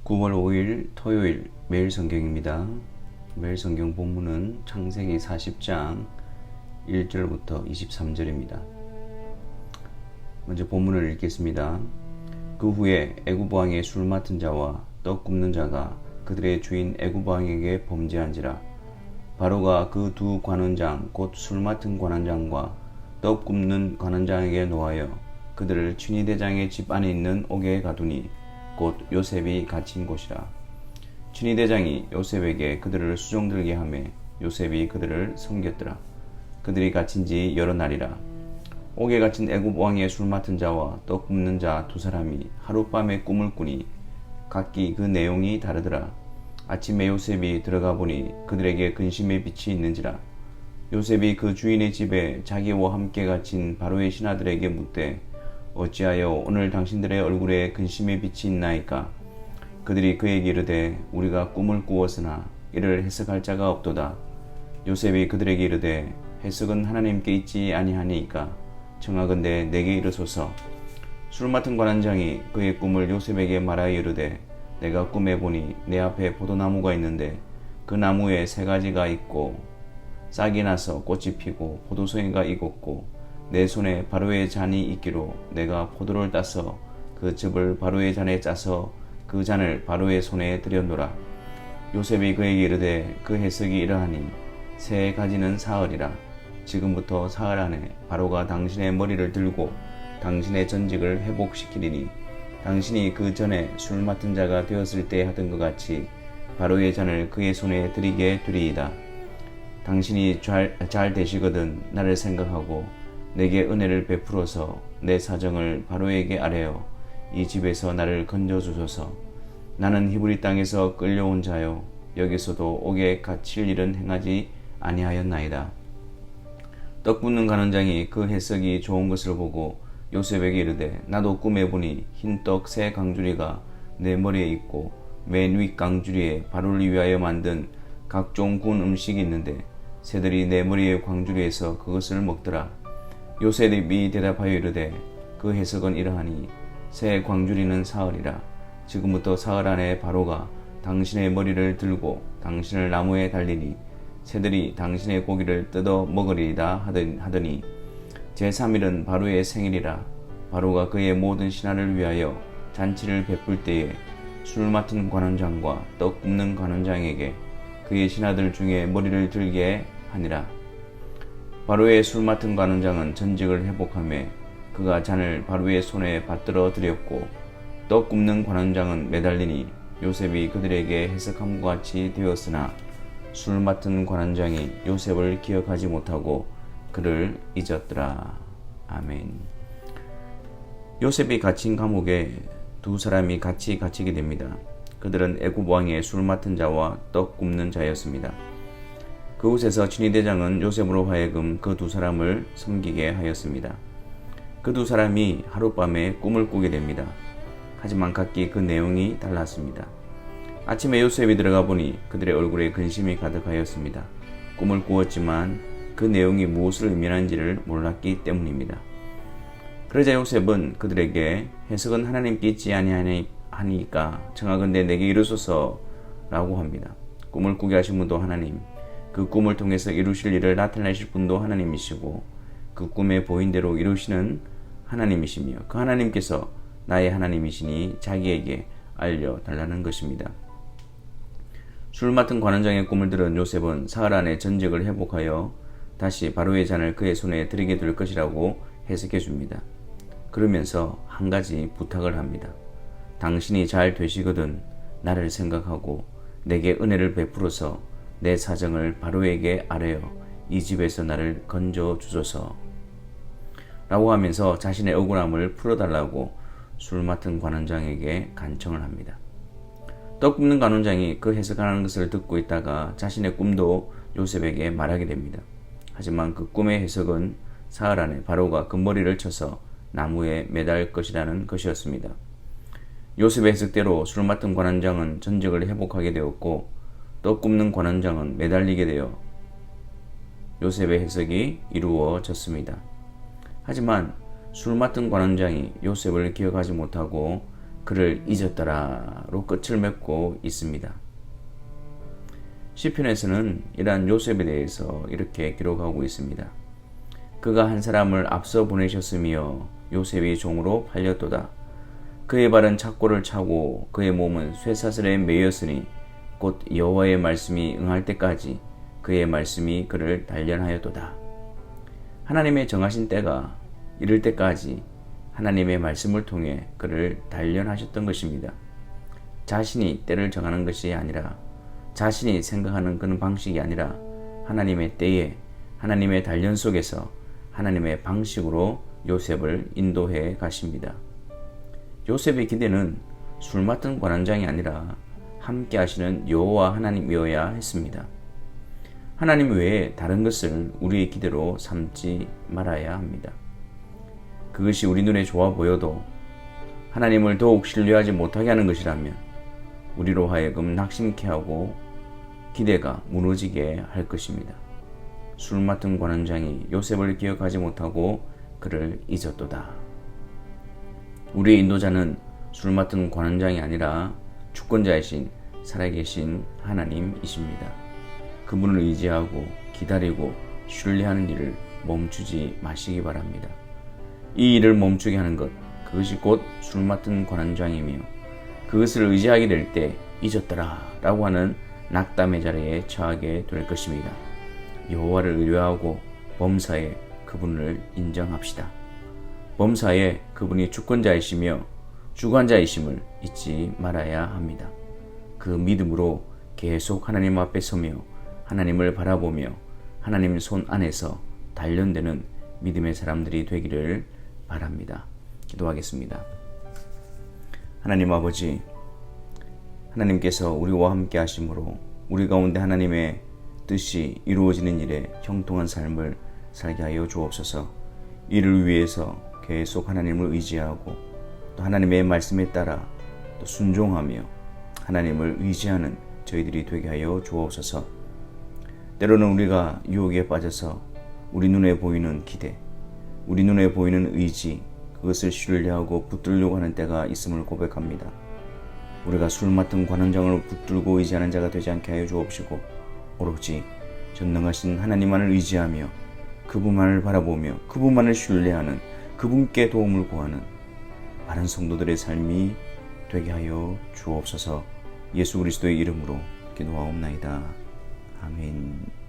9월 5일 토요일 매일 성경입니다. 매일 성경 본문은 창세기 40장 1절부터 23절입니다. 먼저 본문을 읽겠습니다. 그 후에 애굽 왕의 술 맡은 자와 떡 굽는 자가 그들의 주인 애굽 왕에게 범죄한지라. 바로가 그 두 관원장 곧 술 맡은 관원장과 떡 굽는 관원장에게 노하여 그들을 춘희대장의 집 안에 있는 옥에 가두니 곧 요셉이 갇힌 곳이라. 춘희대장이 요셉에게 그들을 수종들게 하며 요셉이 그들을 섬겼더라. 그들이 갇힌 지 여러 날이라. 옥에 갇힌 애굽 왕의 술 맡은 자와 떡 굽는 자 두 사람이 하룻밤에 꿈을 꾸니 각기 그 내용이 다르더라. 아침에 요셉이 들어가 보니 그들에게 근심의 빛이 있는지라. 요셉이 그 주인의 집에 자기와 함께 갇힌 바로의 신하들에게 묻되 어찌하여 오늘 당신들의 얼굴에 근심의 빛이 있나이까? 그들이 그에게 이르되 우리가 꿈을 꾸었으나 이를 해석할 자가 없도다. 요셉이 그들에게 이르되 해석은 하나님께 있지 아니하니이까? 청하건대 내게 이르소서. 술 맡은 관원장이 그의 꿈을 요셉에게 말하여 이르되 내가 꿈에 보니 내 앞에 포도나무가 있는데 그 나무에 세 가지가 있고 싹이 나서 꽃이 피고 포도송이가 익었고 내 손에 바로의 잔이 있기로 내가 포도를 따서 그 즙을 바로의 잔에 짜서 그 잔을 바로의 손에 들여놓으라. 요셉이 그에게 이르되 그 해석이 이러하니 세 가지는 사흘이라. 지금부터 사흘 안에 바로가 당신의 머리를 들고 당신의 전직을 회복시키리니 당신이 그 전에 술 맡은 자가 되었을 때 하던 것 같이 바로의 잔을 그의 손에 들이게 되리이다. 당신이 잘 되시거든 나를 생각하고 내게 은혜를 베풀어서 내 사정을 바로에게 아뢰어 이 집에서 나를 건져주소서. 나는 히브리 땅에서 끌려온 자요 여기서도 옥에 갇힐 일은 행하지 아니하였나이다. 떡 굽는 관원장이 그 해석이 좋은 것을 보고 요셉에게 이르되 나도 꿈에 보니 흰 떡 세 강주리가 내 머리에 있고 맨 윗 강주리에 바로를 위하여 만든 각종 구운 음식이 있는데 새들이 내 머리의 광주리에서 그것을 먹더라. 요셉이 대답하여 이르되 그 해석은 이러하니 새 광주리는 사흘이라. 지금부터 사흘 안에 바로가 당신의 머리를 들고 당신을 나무에 달리니 새들이 당신의 고기를 뜯어 먹으리이다 하더니 제3일은 바로의 생일이라. 바로가 그의 모든 신하를 위하여 잔치를 베풀 때에 술 맡은 관원장과 떡 굽는 관원장에게 그의 신하들 중에 머리를 들게 하니라. 바로의 술 맡은 관원장은 전직을 회복하며 그가 잔을 바로의 손에 받들어 드렸고 떡 굽는 관원장은 매달리니 요셉이 그들에게 해석함과 같이 되었으나 술 맡은 관원장이 요셉을 기억하지 못하고 그를 잊었더라. 아멘. 요셉이 갇힌 감옥에 두 사람이 같이 갇히게 됩니다. 그들은 애굽 왕의 술 맡은 자와 떡 굽는 자였습니다. 그곳에서 춘희대장은 요셉으로 하여금 그 두 사람을 섬기게 하였습니다. 그 두 사람이 하룻밤에 꿈을 꾸게 됩니다. 하지만 각기 그 내용이 달랐습니다. 아침에 요셉이 들어가 보니 그들의 얼굴에 근심이 가득하였습니다. 꿈을 꾸었지만 그 내용이 무엇을 의미하는지를 몰랐기 때문입니다. 그러자 요셉은 그들에게 해석은 하나님께 있지 아니하니까 청하건대 내게 이르소서 라고 합니다. 꿈을 꾸게 하신 분도 하나님, 그 꿈을 통해서 이루실 일을 나타내실 분도 하나님이시고 그 꿈에 보인 대로 이루시는 하나님이시며 그 하나님께서 나의 하나님이시니 자기에게 알려달라는 것입니다. 술 맡은 관원장의 꿈을 들은 요셉은 사흘 안에 전직을 회복하여 다시 바로의 잔을 그의 손에 들이게 될 것이라고 해석해 줍니다. 그러면서 한 가지 부탁을 합니다. 당신이 잘 되시거든 나를 생각하고 내게 은혜를 베풀어서 내 사정을 바로에게 아뢰어 이 집에서 나를 건져 주소서 라고 하면서 자신의 억울함을 풀어달라고 술 맡은 관원장에게 간청을 합니다. 떡 굽는 관원장이 그 해석하는 것을 듣고 있다가 자신의 꿈도 요셉에게 말하게 됩니다. 하지만 그 꿈의 해석은 사흘 안에 바로가 그 머리를 쳐서 나무에 매달 것이라는 것이었습니다. 요셉의 해석대로 술 맡은 관원장은 전직을 회복하게 되었고 떡 굽는 관원장은 매달리게 되어 요셉의 해석이 이루어졌습니다. 하지만 술 맡은 관원장이 요셉을 기억하지 못하고 그를 잊었더라로 끝을 맺고 있습니다. 시편에서는 이러한 요셉에 대해서 이렇게 기록하고 있습니다. 그가 한 사람을 앞서 보내셨으며 요셉이 종으로 팔렸도다. 그의 발은 착고를 차고 그의 몸은 쇠사슬에 매였으니 곧 여호와의 말씀이 응할 때까지 그의 말씀이 그를 단련하였도다. 하나님의 정하신 때가 이를 때까지 하나님의 말씀을 통해 그를 단련하셨던 것입니다. 자신이 때를 정하는 것이 아니라, 자신이 생각하는 그런 방식이 아니라 하나님의 때에 하나님의 단련 속에서 하나님의 방식으로 요셉을 인도해 가십니다. 요셉의 기대는 술 맡은 관원장이 아니라 함께 하시는 여호와 하나님이어야 했습니다. 하나님 외에 다른 것을 우리의 기대로 삼지 말아야 합니다. 그것이 우리 눈에 좋아 보여도 하나님을 더욱 신뢰하지 못하게 하는 것이라면 우리로 하여금 낙심케 하고 기대가 무너지게 할 것입니다. 술 맡은 관원장이 요셉을 기억하지 못하고 그를 잊었도다. 우리의 인도자는 술 맡은 관원장이 아니라 주권자이신 살아계신 하나님이십니다. 그분을 의지하고 기다리고 신뢰하는 일을 멈추지 마시기 바랍니다. 이 일을 멈추게 하는 것, 그것이 곧 술 맡은 관원장이며 그것을 의지하게 될 때 잊었더라 라고 하는 낙담의 자리에 처하게 될 것입니다. 여호와를 의뢰하고 범사에 그분을 인정합시다. 범사에 그분이 주권자이시며 주관자이심을 잊지 말아야 합니다. 그 믿음으로 계속 하나님 앞에 서며 하나님을 바라보며 하나님 손 안에서 단련되는 믿음의 사람들이 되기를 바랍니다. 기도하겠습니다. 하나님 아버지, 하나님께서 우리와 함께 하심으로 우리 가운데 하나님의 뜻이 이루어지는 일에 형통한 삶을 살게 하여 주옵소서. 이를 위해서 계속 하나님을 의지하고 또 하나님의 말씀에 따라 또 순종하며 하나님을 의지하는 저희들이 되게 하여 주옵소서. 때로는 우리가 유혹에 빠져서 우리 눈에 보이는 기대, 우리 눈에 보이는 의지, 그것을 신뢰하고 붙들려고 하는 때가 있음을 고백합니다. 우리가 술 맡은 관원장을 붙들고 의지하는 자가 되지 않게 하여 주옵시고 오로지 전능하신 하나님만을 의지하며 그분만을 바라보며 그분만을 신뢰하는 그분께 도움을 구하는 많은 성도들의 삶이 되게 하여 주옵소서. 예수 그리스도의 이름으로 기도하옵나이다. 아멘.